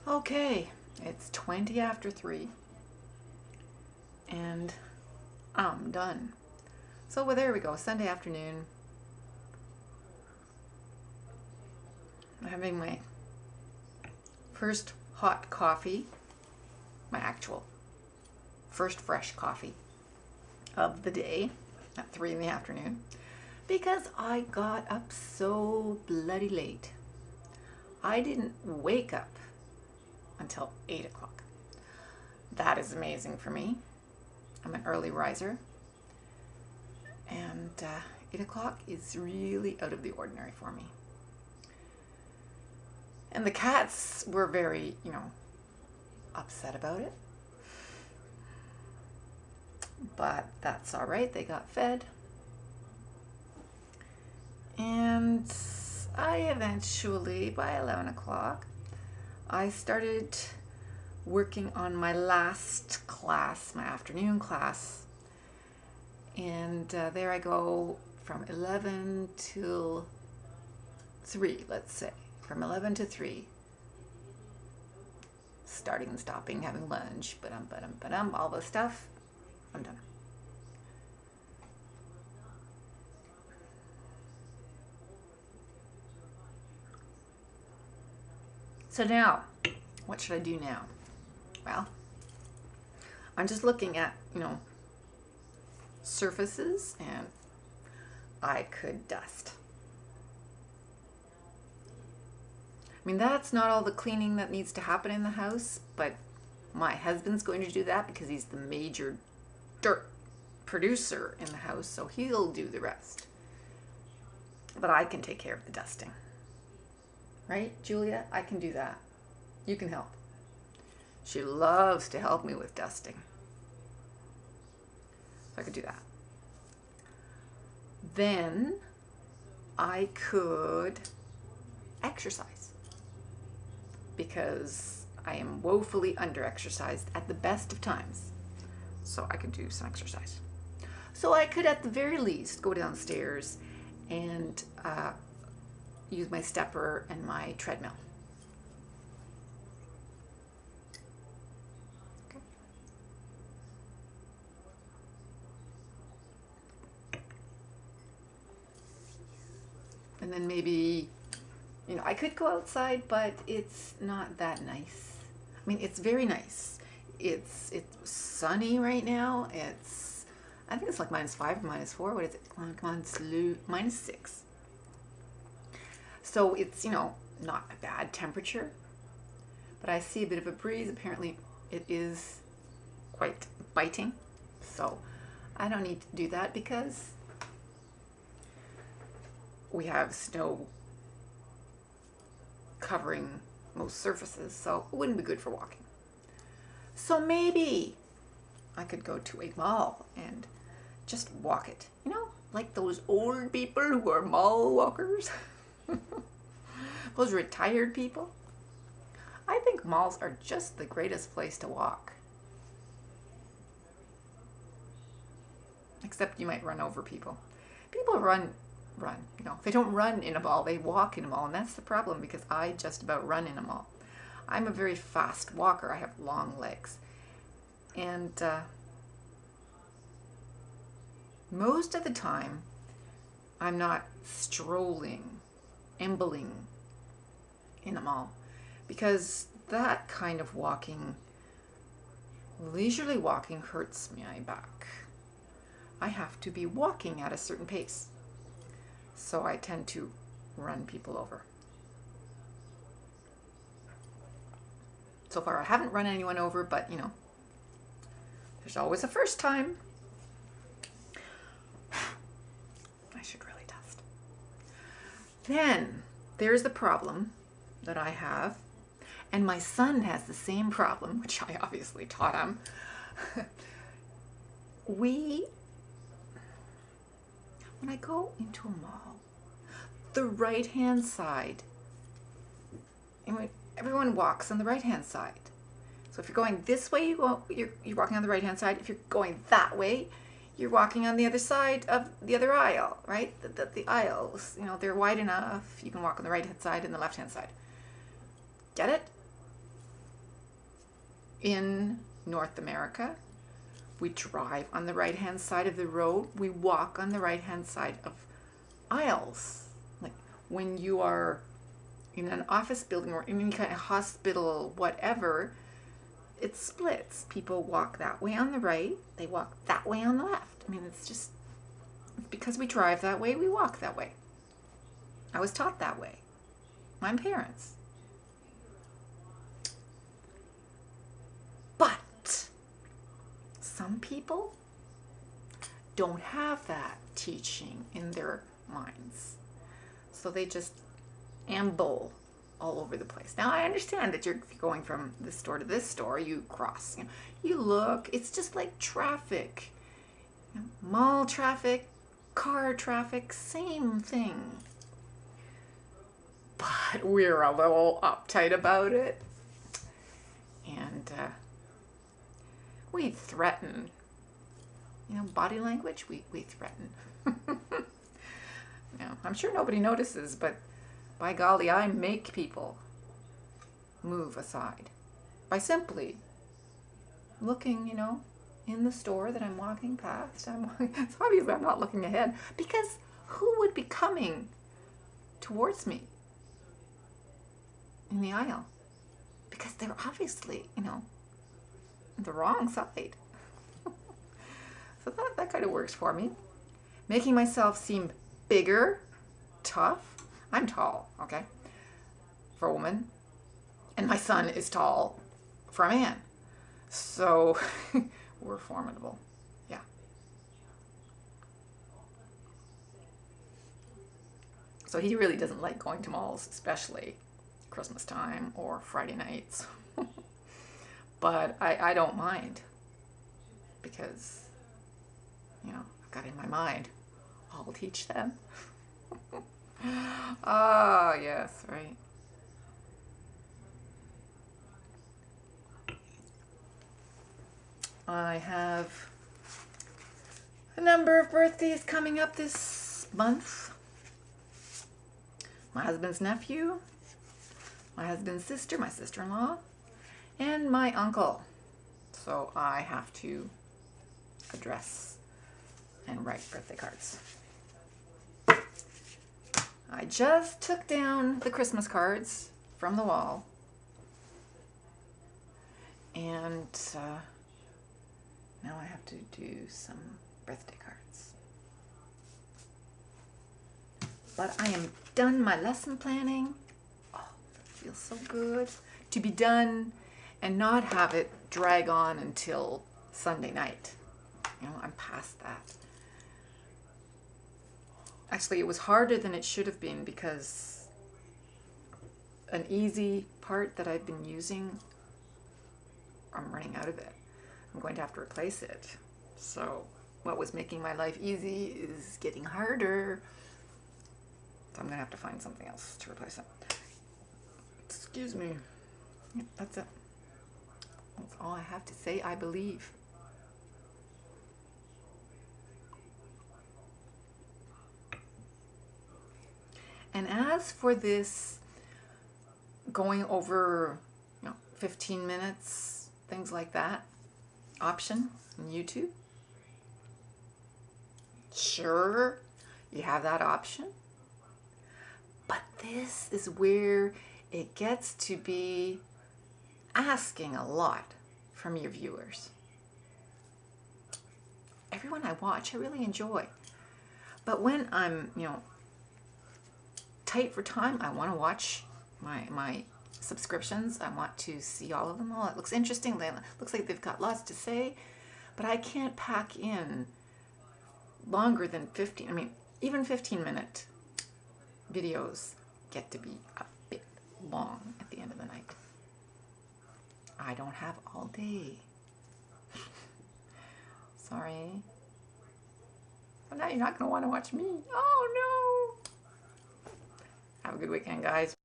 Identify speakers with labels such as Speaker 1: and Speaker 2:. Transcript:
Speaker 1: Okay, it's 20 after 3 and I'm done. So well, there we go, Sunday afternoon. I'm having my first hot coffee, my actual first fresh coffee of the day at 3 in the afternoon because I got up so bloody late. I didn't wake up until 8 o'clock. That is amazing for me. I'm an early riser, and 8 o'clock is really out of the ordinary for me. And the cats were very, upset about it. But that's all right, they got fed. And I eventually, by 11 o'clock, I started working on my last class, my afternoon class. And there I go from 11 till 3, let's say. From 11 to 3. Starting and stopping, having lunch, all the stuff. I'm done. So now, what should I do now? Well, I'm just looking at, surfaces, and I could dust. I mean, that's not all the cleaning that needs to happen in the house, but my husband's going to do that because he's the major dirt producer in the house, so he'll do the rest. But I can take care of the dusting. Right, Julia? I can do that. You can help. She loves to help me with dusting. So I could do that. Then I could exercise because I am woefully under-exercised at the best of times. So I could do some exercise. So I could, at the very least, go downstairs and use my stepper and my treadmill. Okay. And then maybe, I could go outside, but it's not that nice. I mean, it's very nice. It's sunny right now. I think it's like -5 or -4. What is it? Come on, -6. So it's, not a bad temperature, but I see a bit of a breeze. Apparently it is quite biting. So I don't need to do that because we have snow covering most surfaces, so it wouldn't be good for walking. So maybe I could go to a mall and just walk it, like those old people who are mall walkers. Those retired people. I think malls are just the greatest place to walk. Except you might run over people. People run. They don't run in a mall, they walk in a mall, and that's the problem because I just about run in a mall. I'm a very fast walker. I have long legs. And most of the time, I'm not strolling, ambling in a mall because that kind of walking, leisurely walking, hurts my back. I have to be walking at a certain pace. So I tend to run people over. So far I haven't run anyone over, but there's always a first time. I should really dust. Then there's the problem that I have, and my son has the same problem, which I obviously taught him. When I go into a mall, the right-hand side, everyone walks on the right-hand side. So if you're going this way, you're walking on the right-hand side. If you're going that way, you're walking on the other side of the other aisle, right? The aisles, they're wide enough. You can walk on the right-hand side and the left-hand side. Get it? in North America, we drive on the right-hand side of the road. We walk on the right-hand side of aisles. Like when you are in an office building or in any kind of hospital, whatever, it splits. People walk that way on the right, they walk that way on the left. I mean, it's because we drive that way, we walk that way. I was taught that way. My parents. But some people don't have that teaching in their minds. So they just amble all over the place. Now I understand that if you're going from this store to this store, you cross, you look, it's just like traffic. Mall traffic, car traffic, same thing. But we're a little uptight about it. And we threaten. Body language, we threaten. I'm sure nobody notices, but by golly, I make people move aside by simply looking, in the store that I'm walking past. It's obviously I'm not looking ahead, because who would be coming towards me in the aisle? Because they're obviously, the wrong side. So that kind of works for me. Making myself seem bigger, tough. I'm tall, okay, for a woman. And my son is tall for a man. So we're formidable. Yeah. So he really doesn't like going to malls, especially Christmas time or Friday nights. But I don't mind, because, I've got in my mind, I'll teach them. Ah, yes, right. I have a number of birthdays coming up this month. My husband's nephew, my husband's sister, my sister-in-law, and my uncle. So I have to address and write birthday cards. I just took down the Christmas cards from the wall, and now I have to do some birthday cards. But I am done my lesson planning. Oh, it feels so good to be done and not have it drag on until Sunday night. I'm past that. Actually, it was harder than it should have been, because an easy part that I've been using, I'm running out of it. I'm going to have to replace it. So what was making my life easy is getting harder. So I'm going to have to find something else to replace it. Excuse me. Yep, that's it. That's all I have to say, I believe. And as for this going over 15 minutes, things like that, option in YouTube, sure, you have that option. But this is where it gets to be asking a lot from your viewers. Everyone I watch, I really enjoy. But when I'm, tight for time, I want to watch my subscriptions. I want to see all of them. Oh, it looks interesting. It looks like they've got lots to say. But I can't pack in longer than 15. I mean, even 15-minute videos get to be a bit long at the end of the night. I don't have all day. Sorry. Well, now you're not going to want to watch me. Oh, no. Have a good weekend, guys.